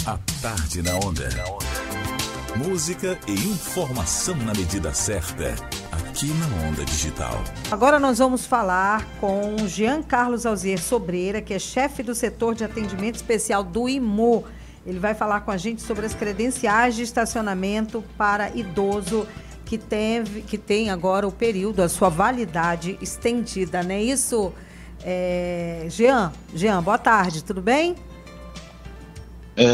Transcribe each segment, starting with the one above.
À tarde na Onda. Música e informação na medida certa, aqui na Onda Digital. Agora nós vamos falar com Jean Carlos Alzier Sobreira, que é chefe do setor de atendimento especial do IMU. Ele vai falar com a gente sobre as credenciais de estacionamento para idoso que tem agora o período, a sua validade estendida, não é isso? Jean, boa tarde, tudo bem?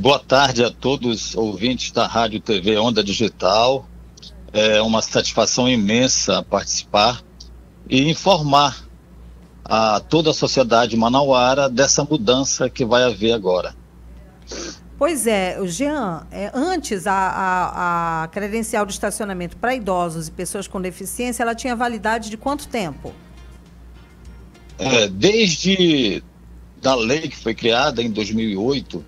Boa tarde a todos os ouvintes da Rádio TV Onda Digital. É uma satisfação imensa participar e informar a toda a sociedade manauara dessa mudança que vai haver agora. Pois é, Jean, antes a credencial de estacionamento para idosos e pessoas com deficiência, ela tinha validade de quanto tempo? Desde da lei que foi criada em 2008,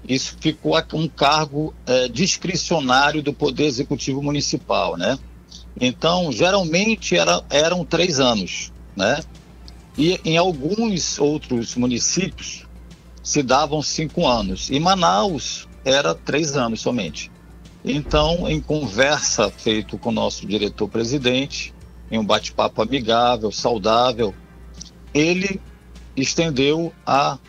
isso ficou um cargo discricionário do Poder Executivo Municipal, né? Então, geralmente eram 3 anos, né? E em alguns outros municípios se davam 5 anos. Em Manaus era 3 anos somente. Então, em conversa feita com o nosso diretor-presidente, em um bate-papo amigável, saudável, ele estendeu a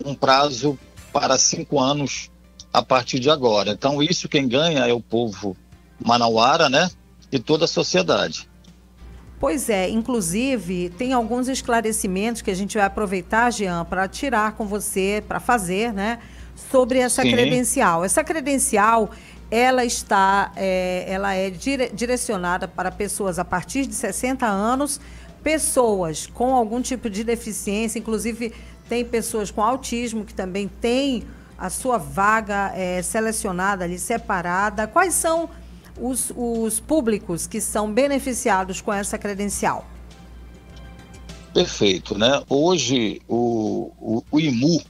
um prazo para 5 anos a partir de agora. Então, isso quem ganha é o povo manauara, né? E toda a sociedade. Pois é, inclusive, tem alguns esclarecimentos que a gente vai aproveitar, Jean, para tirar com você, para fazer, né? Sobre essa credencial. Essa credencial, ela é direcionada para pessoas a partir de 60 anos, pessoas com algum tipo de deficiência, inclusive tem pessoas com autismo que também têm a sua vaga selecionada ali, separada. Quais são os públicos que são beneficiados com essa credencial? Perfeito, né? Hoje o IMU,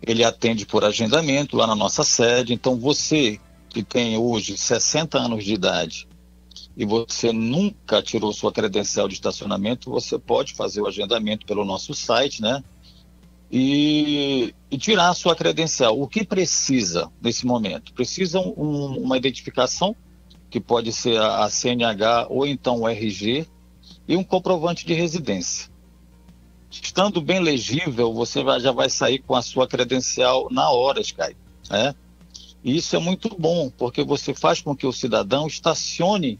ele atende por agendamento lá na nossa sede. Então você que tem hoje 60 anos de idade e você nunca tirou sua credencial de estacionamento, você pode fazer o agendamento pelo nosso site, né? E tirar a sua credencial. O que precisa nesse momento? Precisa uma identificação, que pode ser a CNH ou então o RG, e um comprovante de residência. Estando bem legível, você já vai sair com a sua credencial na hora, Sky, né? E isso é muito bom, porque você faz com que o cidadão estacione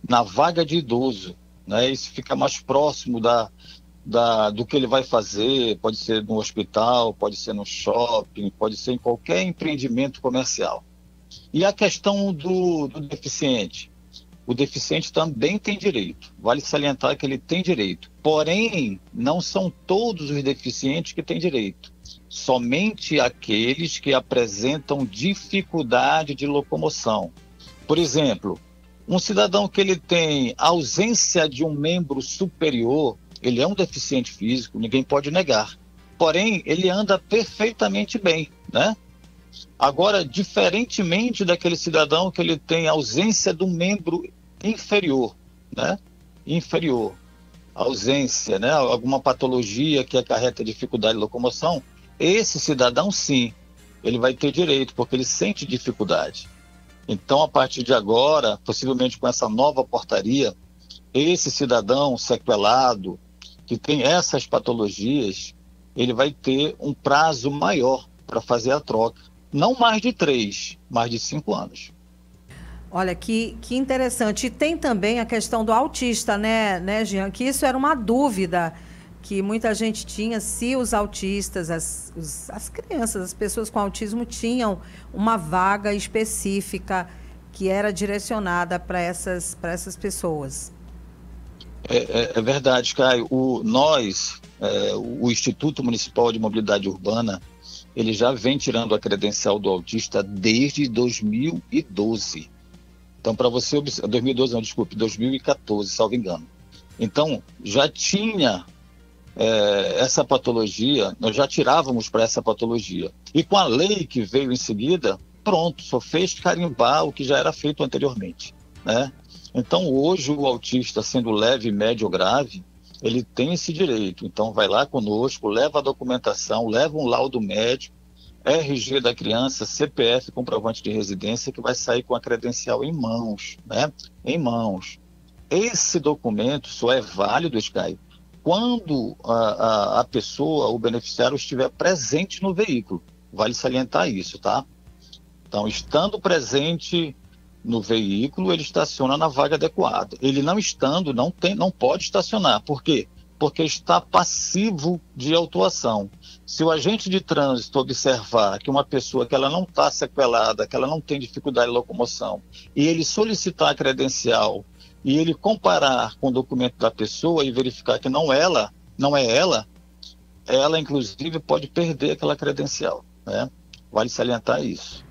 na vaga de idoso, né? Isso fica mais próximo do que ele vai fazer. Pode ser no hospital, pode ser no shopping, pode ser em qualquer empreendimento comercial. E a questão do deficiente. O deficiente também tem direito. Vale salientar que ele tem direito. Porém, não são todos os deficientes que têm direito. Somente aqueles que apresentam dificuldade de locomoção. Por exemplo, um cidadão que ele tem ausência de um membro superior, ele é um deficiente físico, ninguém pode negar. Porém, ele anda perfeitamente bem, né? Agora, diferentemente daquele cidadão que ele tem ausência do membro inferior, né? Inferior. Ausência, né? Alguma patologia que acarreta dificuldade de locomoção, esse cidadão, sim, ele vai ter direito, porque ele sente dificuldade. Então, a partir de agora, possivelmente com essa nova portaria, esse cidadão sequelado, que tem essas patologias, ele vai ter um prazo maior para fazer a troca. Não mais de 3, mais de 5 anos. Olha, que interessante. E tem também a questão do autista, né, Jean? Que isso era uma dúvida que muita gente tinha, se os autistas, as crianças, as pessoas com autismo tinham uma vaga específica que era direcionada para essas pessoas. É verdade, Caio. O Instituto Municipal de Mobilidade Urbana, ele já vem tirando a credencial do autista desde 2012. Então, para você observar, 2012 não, desculpe, 2014, salvo engano. Então, já tinha essa patologia, nós já tirávamos para essa patologia. E com a lei que veio em seguida, pronto, só fez carimbar o que já era feito anteriormente, né? Então, hoje, o autista, sendo leve, médio ou grave, ele tem esse direito. Então, vai lá conosco, leva a documentação, leva um laudo médico, RG da criança, CPF, comprovante de residência, que vai sair com a credencial em mãos, né? Em mãos. Esse documento só é válido, Sky, quando a pessoa, o beneficiário, estiver presente no veículo. Vale salientar isso, tá? Então, estando presente no veículo, ele estaciona na vaga adequada. Ele não estando, não pode estacionar. Por quê? Porque está passivo de autuação. Se o agente de trânsito observar que uma pessoa que ela não está sequelada, que ela não tem dificuldade de locomoção, e ele solicitar a credencial, e ele comparar com o documento da pessoa e verificar que não é ela, inclusive, pode perder aquela credencial, né? Vale salientar isso.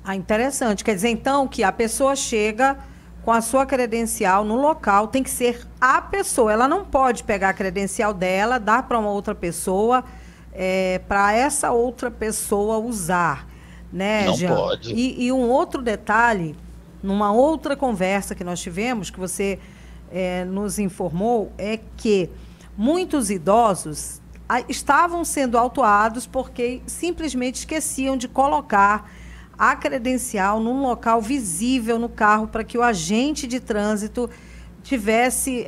Ah, interessante. Quer dizer, então, que a pessoa chega com a sua credencial no local, tem que ser a pessoa. Ela não pode pegar a credencial dela, dar para uma outra pessoa, para essa outra pessoa usar, né, Não Jean? pode. E um outro detalhe, numa outra conversa que nós tivemos, que você nos informou, é que muitos idosos estavam sendo autuados porque simplesmente esqueciam de colocar a credencial num local visível no carro para que o agente de trânsito tivesse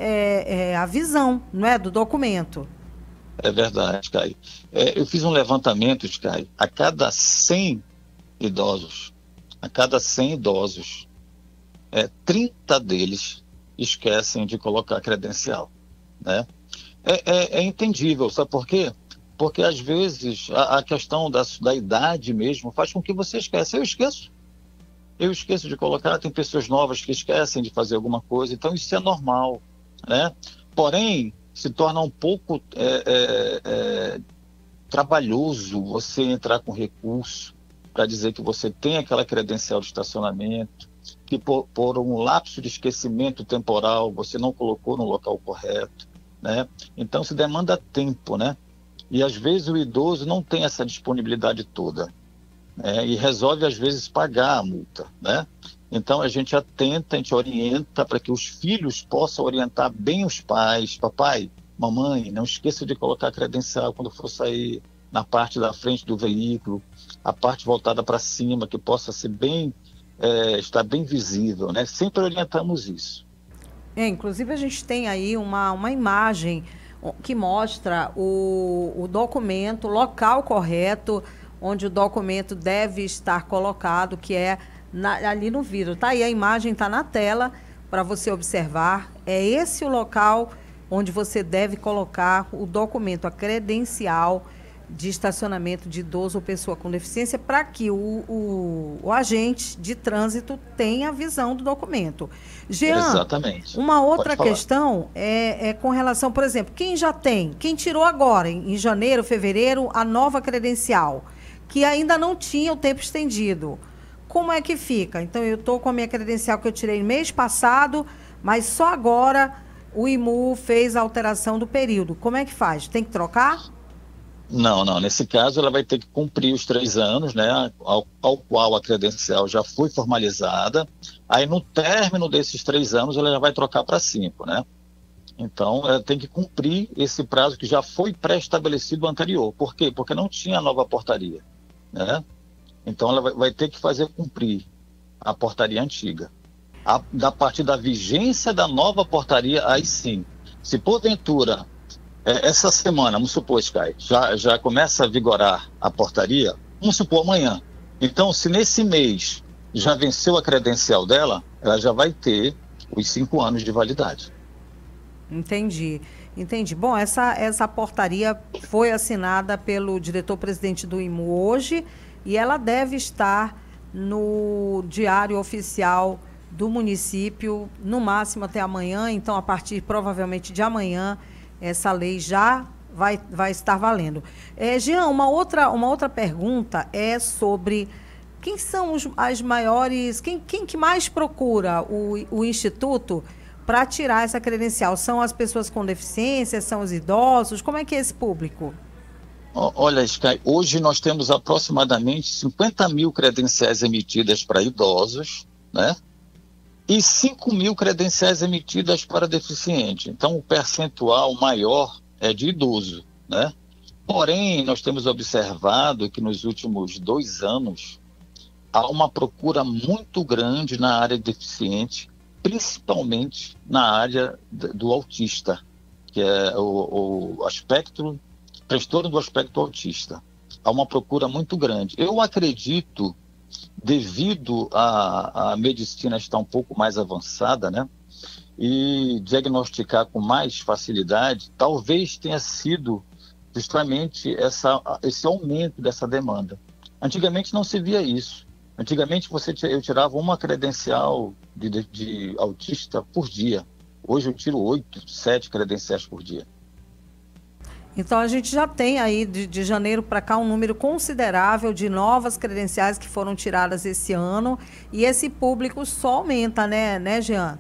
a visão, não é, do documento. É verdade, Sky. Eu fiz um levantamento, Sky, a cada 100 idosos, 30 deles esquecem de colocar a credencial, né? É entendível, sabe por quê? Porque, às vezes, a questão da idade mesmo faz com que você esqueça. Eu esqueço de colocar, tem pessoas novas que esquecem de fazer alguma coisa, então isso é normal, né? Porém, se torna um pouco trabalhoso você entrar com recurso para dizer que você tem aquela credencial de estacionamento, que por um lapso de esquecimento temporal você não colocou no local correto, né? Então se demanda tempo, né? E às vezes o idoso não tem essa disponibilidade toda, né? E resolve às vezes pagar a multa, né? Então a gente atenta, a gente orienta para que os filhos possam orientar bem os pais. Papai, mamãe, não esqueça de colocar a credencial quando for sair na parte da frente do veículo, a parte voltada para cima, que possa ser estar bem visível, né? Sempre orientamos isso. Inclusive a gente tem aí uma imagem que mostra o documento, o local correto, onde o documento deve estar colocado, que é ali no vidro. Tá aí, a imagem está na tela para você observar. É esse o local onde você deve colocar o documento, a credencial de estacionamento de idoso ou pessoa com deficiência, para que o agente de trânsito tenha a visão do documento. Jean, exatamente. Uma outra questão é com relação, por exemplo, quem tirou agora, em janeiro, fevereiro, a nova credencial, que ainda não tinha o tempo estendido. Como é que fica? Então, eu estou com a minha credencial que eu tirei mês passado, mas só agora o IMU fez a alteração do período. Como é que faz? Tem que trocar? Não. Nesse caso, ela vai ter que cumprir os 3 anos, né, ao qual a credencial já foi formalizada. Aí, no término desses 3 anos, ela já vai trocar para 5, né? Então, ela tem que cumprir esse prazo que já foi pré-estabelecido anterior. Por quê? Porque não tinha nova portaria, né? Então, ela vai ter que fazer cumprir a portaria antiga. Da partir da vigência da nova portaria, aí sim. Se porventura, essa semana, vamos supor, Sky, já começa a vigorar a portaria, vamos supor amanhã. Então, se nesse mês já venceu a credencial dela, ela já vai ter os 5 anos de validade. Entendi. Bom, essa portaria foi assinada pelo diretor-presidente do IMU hoje e ela deve estar no Diário Oficial do município, no máximo até amanhã. Então, a partir provavelmente de amanhã, essa lei já vai estar valendo. Jean, uma outra pergunta é sobre quem são as maiores, quem que mais procura o Instituto para tirar essa credencial? São as pessoas com deficiência, são os idosos? Como é que é esse público? Olha, Sky, hoje nós temos aproximadamente 50 mil credenciais emitidas para idosos, né? E 5 mil credenciais emitidas para deficiente. Então, o percentual maior é de idoso, né? Porém, nós temos observado que nos últimos 2 anos há uma procura muito grande na área de deficiente, principalmente na área do autista, que é o aspecto, transtorno do aspecto autista. Há uma procura muito grande. Eu acredito, devido à medicina estar um pouco mais avançada, né, e diagnosticar com mais facilidade, talvez tenha sido justamente esse aumento dessa demanda. Antigamente não se via isso. Antigamente eu tirava uma credencial de autista por dia. Hoje eu tiro 8, 7 credenciais por dia. Então a gente já tem aí de janeiro para cá um número considerável de novas credenciais que foram tiradas esse ano, e esse público só aumenta, né, Jean?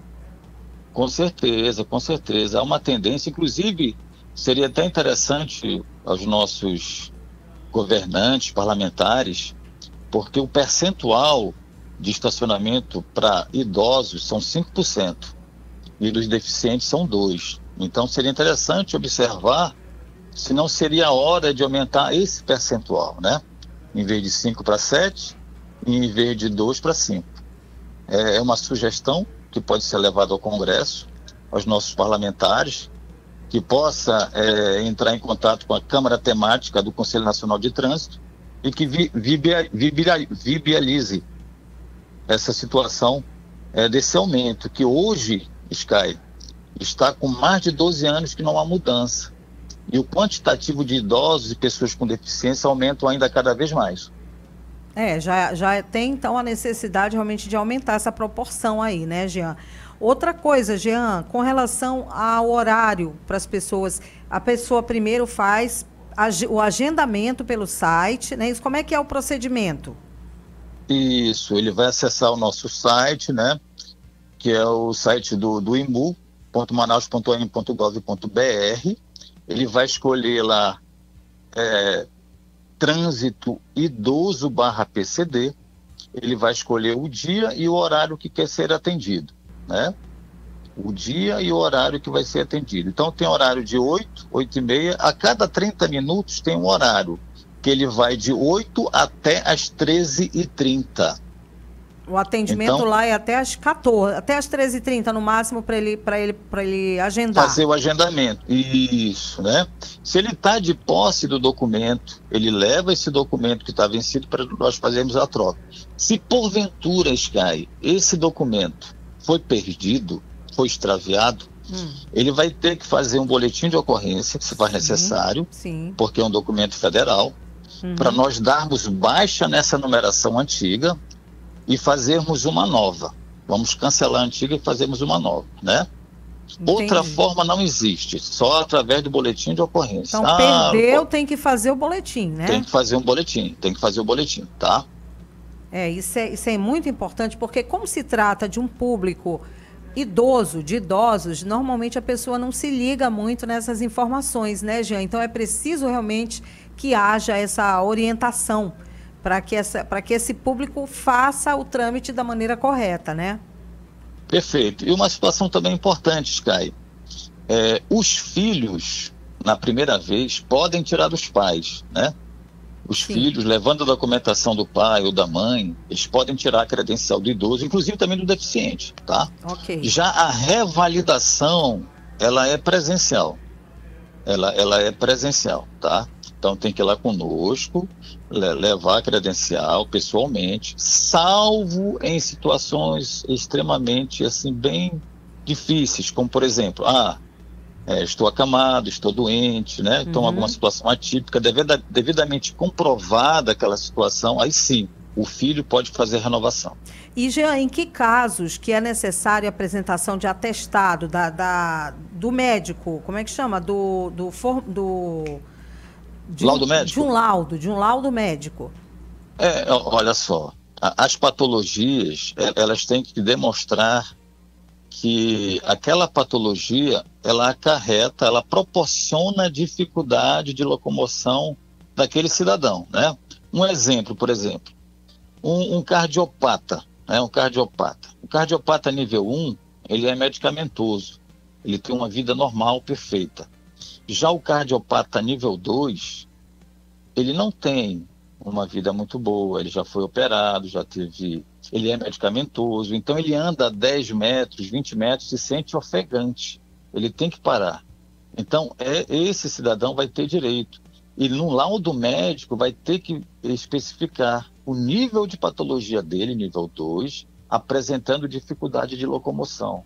Com certeza, com certeza. Há uma tendência, inclusive, seria até interessante aos nossos governantes, parlamentares, porque o percentual de estacionamento para idosos são 5% e dos deficientes são 2%. Então seria interessante observar se não seria a hora de aumentar esse percentual, né? Em vez de 5 para 7, e em vez de 2 para 5. É uma sugestão que pode ser levada ao Congresso, aos nossos parlamentares, que possa entrar em contato com a Câmara Temática do Conselho Nacional de Trânsito e que viabilize essa situação desse aumento, que hoje, Sky, está com mais de 12 anos que não há mudança. E o quantitativo de idosos e pessoas com deficiência aumenta ainda cada vez mais. Já tem, então, a necessidade realmente de aumentar essa proporção aí, né, Jean? Outra coisa, Jean, com relação ao horário para as pessoas, a pessoa primeiro faz o agendamento pelo site, né? Isso, como é que é o procedimento? Isso, ele vai acessar o nosso site, né? Que é o site do imu.manaus.am.gov.br. Ele vai escolher lá trânsito idoso /PCD. Ele vai escolher o dia e o horário que quer ser atendido, né? O dia e o horário que vai ser atendido. Então tem horário de 8, 8h30, a cada 30 minutos tem um horário, que ele vai de 8 até as 13h30. O atendimento então, lá é até as 14, até as 13h30 no máximo, para ele agendar. Fazer o agendamento, isso, né? Se ele está de posse do documento, ele leva esse documento que está vencido para nós fazermos a troca. Se porventura, Sky, esse documento foi perdido, foi extraviado, ele vai ter que fazer um boletim de ocorrência, se for necessário, porque é um documento federal, para nós darmos baixa nessa numeração antiga e fazermos uma nova. Vamos cancelar a antiga e fazermos uma nova, né? Entendi. Outra forma não existe, só através do boletim de ocorrência. Então, perdeu, tem que fazer o boletim, né? Tem que fazer o boletim, tá? Isso é muito importante, porque como se trata de um público de idosos, normalmente a pessoa não se liga muito nessas informações, né, Jean? Então é preciso realmente que haja essa orientação para que esse público faça o trâmite da maneira correta, né? Perfeito. E uma situação também importante, Sky. Os filhos, na primeira vez, podem tirar dos pais, né? Os filhos, levando a documentação do pai ou da mãe, eles podem tirar a credencial do idoso, inclusive também do deficiente, tá? Okay. Já a revalidação, ela é presencial. Ela é presencial, tá? Então tem que ir lá conosco, levar a credencial pessoalmente, salvo em situações extremamente, assim, bem difíceis, como por exemplo, estou acamado, estou doente, né? Então alguma situação atípica, devidamente comprovada aquela situação, aí sim, o filho pode fazer renovação. E, Jean, em que casos que é necessário a apresentação de atestado do médico, como é que chama? Laudo médico? De um laudo médico. Olha só, as patologias, elas têm que demonstrar que aquela patologia, ela proporciona dificuldade de locomoção daquele cidadão, né? Um exemplo, por exemplo, um cardiopata, né? O cardiopata nível 1, ele é medicamentoso, ele tem uma vida normal, perfeita. Já o cardiopata nível 2, ele não tem uma vida muito boa, ele já foi operado, ele é medicamentoso, então ele anda 10 metros, 20 metros, se sente ofegante, ele tem que parar. Então, esse cidadão vai ter direito. E no laudo médico vai ter que especificar o nível de patologia dele, nível 2, apresentando dificuldade de locomoção,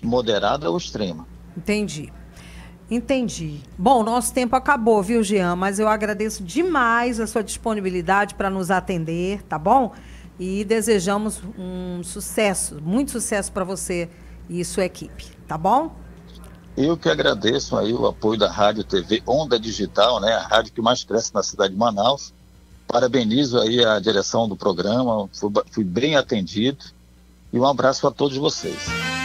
moderada ou extrema. Entendi. Bom, nosso tempo acabou, viu, Jean? Mas eu agradeço demais a sua disponibilidade para nos atender, tá bom? E desejamos um sucesso, muito sucesso para você e sua equipe, tá bom? Eu que agradeço aí o apoio da Rádio TV Onda Digital, né? A rádio que mais cresce na cidade de Manaus. Parabenizo aí a direção do programa, fui bem atendido. E um abraço a todos vocês.